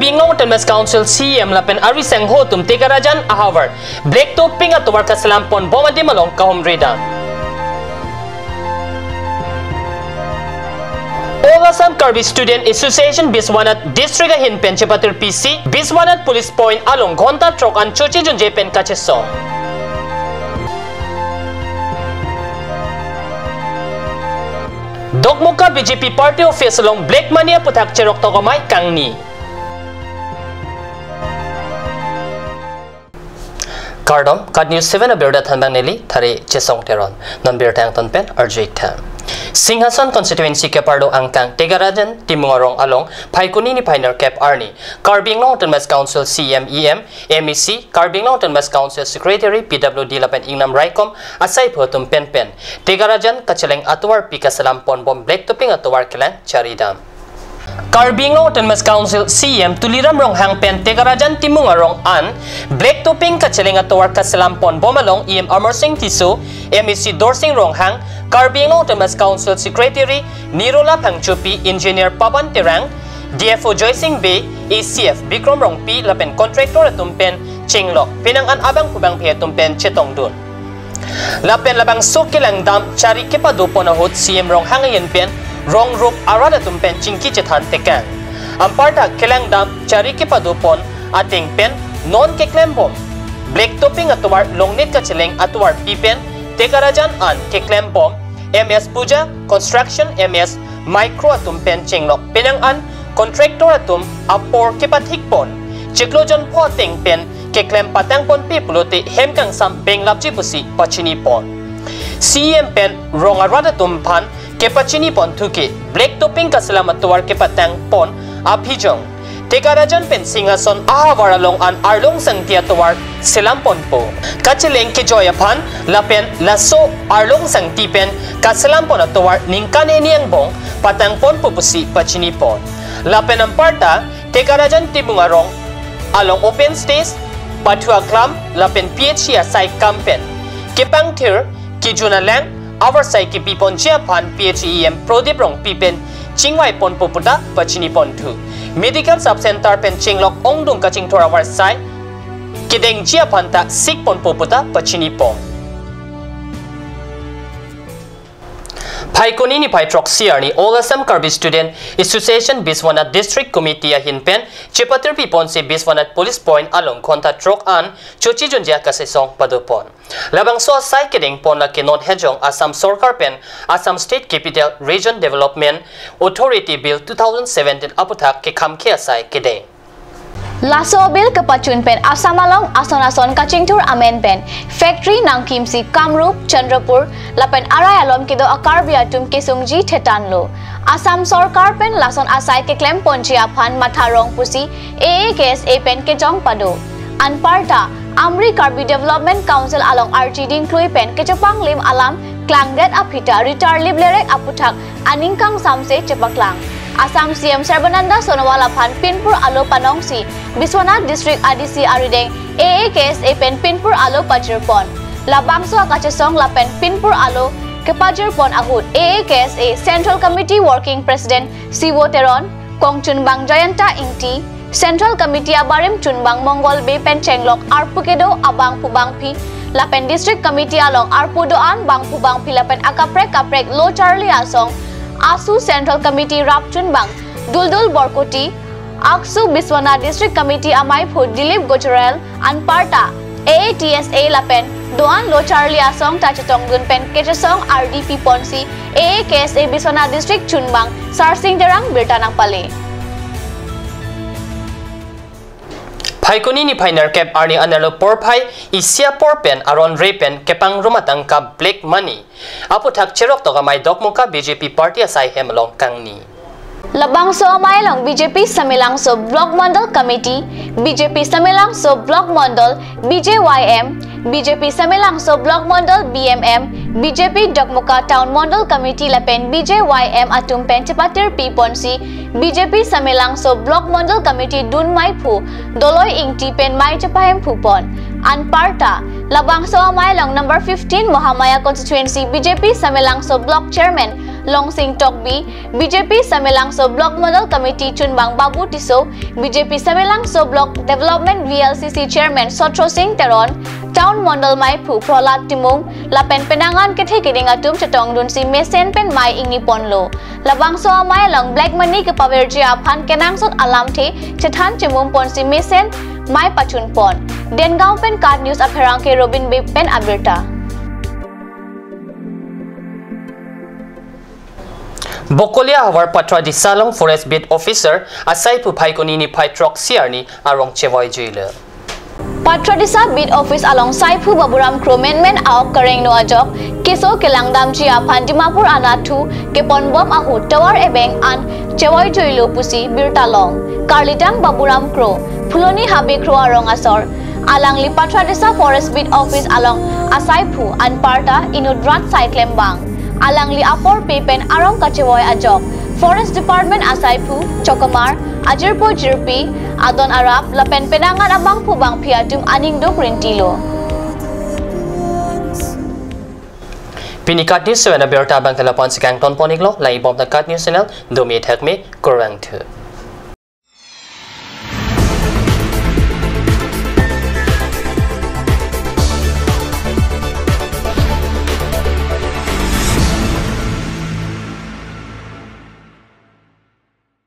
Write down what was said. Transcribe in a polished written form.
Carbingong Tenmes Council CM lapen ariseng hotum tegarajan ahawar black topping at tuwar kasalampon bomadi malong kahumrida. All Assam Karbi Student Association Biswanat District Hinpen Chepatir PC Biswanat Police Point along Ghonta Trok and Chochi Junjepen Kacheso. Dokmuka BJP Party Office along Black Mania Putak Cherok Tokomay Kangni. Kardom, Kad News 7 Abirda Thanbang Neli, Thari Chesong Teron, Nambir Tang Tonpen, Arjit Tham. Singhasan constituency kepardo angkang tegarajan timungorong along Paikuni ni Pioneer Cap Arni, Carbingong Tenmes Council CMEM, MEC, Carbingong Tenmes Council Secretary PWD Lapen Ingnam Raikom, Asay Photum Penpen, Tegarajan Kacheleng Atuar Pikasalampon Bom Black Topping Atuar Kelang Charidam. Carbingong Tenmes Council CM tuliram rong hangpen tegarajan timungorong an Black Topping Kacheleng Atuar Kasalampon Bomalong IM Amar Singh Tiso, MEC Dorsing rong hang Carbingong Tenmes Council Secretary Nirola Pangchupi, Engineer Paban Terang, DFO Joycing Bay, ACF Bikrom Rongpi, Lapen Contractor Atumpen, Chinglok, Pinangan Abang Pubang Piatumpen, Chetong Dun. Lapen Labang Sokilang Dam, Chari Kipadupo na hot CM Rong Hangayin Pen, Rong Rup Arada Tumpen, Chinki Chetan Tekan. Amparta Kilang Dam, Chari Kipadupon, Ating Pen, Non Keklembom, Black Topping Atuar, Longnit Kacheleng Atuar Pipen, Tegarajan an Keklembom, MS Puja, Construction MS, Micro Atumpen Chinglok, Pinangan, Contractor Atum, Apor Kipathikpon, Chiklojon Po Tingpen, Keklem Patangpon Pipuluti, Hemkang Sam Benglapji Pusi, Pachinipon. CM Pen, Rongarada Tumpan, Kepachinipon Tuki, Black Topping Kasalamatuar Kepatangpon, Apijong. Tegarajan Pen Singhason ahawaralong an Arlong Sangtiatuar Selampon po. Kacheleng Kijoyapan, Lapen Laso Arlong Sangtipen, Kasalampon atuar Ningkane Niangbong, Patangpon Pupusi Pachinipon. Lapen Amparta, Tegarajan Tibungarong, along Open Space, Patua Klam, Lapen PHC Asay Kampen. Kipang Tir, Kijuna Lang, Avarsay Kipipon Jiapan PHEM Prodiprong Pipen, Chingwai Pon Puputa, Pachinipon 2. Medical Subcenter Pen Chinglok Ongdung Kaching Torawar Sai, Kideng Jiapanta Sikpon Puputa, Pachinipon. Paikuni ni Paitrok Siarni All Assam Karbi Student Association Biswanat District Committee Hinpen, Chepatir Pipon si Biswanat Police Point along Konta Trok an, Chochi Junjia Kasesong Padupon. Labang so asay Kideng Pon la Kinon Hejong Assam Sorkar Pen, Assam State Capital Region Development Authority Bill 2017 aputak Kikamke asay Kideng. Laso Bill Kapachun Pen Asamalong Asonason Kachingtur Amen Pen Factory Nang Kimsi Kamrup Chandrapur Lapen Aray Alom Kido Akarbiatum Kesungji Tetanlo Assam Sorkar Pen Lason Asay Keklem Ponchiapan Matharong Pusi AAKSA Pen Kejong Pado Anparta Amri Karbi Development Council along RGD Klui Pen Kechapang Lim Alam Klangdet Apita Ritar Liblerek Aputak Aningkang Samse Chepaklang Assam CM Sarbananda Sonowala Pan Pinpur Alo Panongsi Biswanat District ADC Arideng AAKSA Pen Pinpur Alo Pajirpon Labangso Akachesong Lapen Pinpur Alo Kepajirpon Ahud AAKSA Central Committee Working President Siwo Teron Kong Chunbang Jayanta Ingti Central Committee Abarim Chunbang Mongol Bay Pen Chenglok Arpukedo Abang Pubang Pi Lapen District Committee along Arpudoan Bang Pubang Pi Lapen Akaprek Lo Charlie Asong ASU Central Committee Rapchun Bang, Duldul Borkoti, Aksu Biswanat District Committee Amai Phut Dilip Gojorel, Anparta, AATSA Lapen, Doan Lo Charlie Asong Tachetong Gunpen Kechesong RDP Ponsi, AAKSA Biswanat District Chunbang, Sarsing Derang Birtanang Pale. Paikuni ni Pioneer Cap Arni Analo Porpai, Isya Porpen, Aron Repen, Kepang Rumatang ka Black Money. Aputak Cherok to kamay Dokmuka BJP Party asay Hemalong Kangni. Labang so Amayalong BJP Samilang so Block Mandal Committee, BJP Samilang so Block Mandal BJYM, BJP Samilang so Block Mandal BMM, BJP Dokmuka Town Mandal Committee Lapen BJYM Atumpen Chepatir Piponsi, BJP Samilang so Block Mandal Committee Dun Maipu, Doloy Ingti Pen Mai Chepahem Pupon, Anparta, Labang so Amayalong number 15 Mohamaya Constituency BJP Samilang so Block Chairman Longsing Tokbi, BJP Samelangso Block Model Committee Chunbang Babu Tiso, BJP Samelangso Block Development VLCC Chairman Sotro Singh Teron, Town Mondal Maipu Prolat Timung, Lapen Penangan Kethekiring Atum Chatong Dunsi Mesen Pen Mai Ingni Ponlo, Labangso Amay Lang Black Money Kapaverji Apan Kenangsot Alamte, Chatan Timum Ponsi Mesen, Mai Pachun Pon, Dengao Pen Card News Aperangke Robin Bay Pen Abirta. Bokolia Hawar Patra di Salong Forest Bit Officer asai pupai konini pai trok siarni arong chewai juile. Patra disa Bit Office along Saipu Baburam Kromenmen aok kareng no ajok keso kelangdam jia Pandimapur anatu kepon bom ahu tawar ebeng an chewai juilo pusi birtalong Karlitang Baburam Kro Puloni Habe Kro arong asor alang li Patra disa Forest Bit Office along Asaipu an Parta inudrat Saitlembang alang li apor pepen arong kachewoy ajok Forest Department Asaipu Chokamar Ajirpo Jirpi Adon Arab lapen penangan abang pubang piatum aning dok rentilo Pinikat News na berta bang telefon si Kang Ton Poniglo lai bom na kat news channel dumi thakme korang thu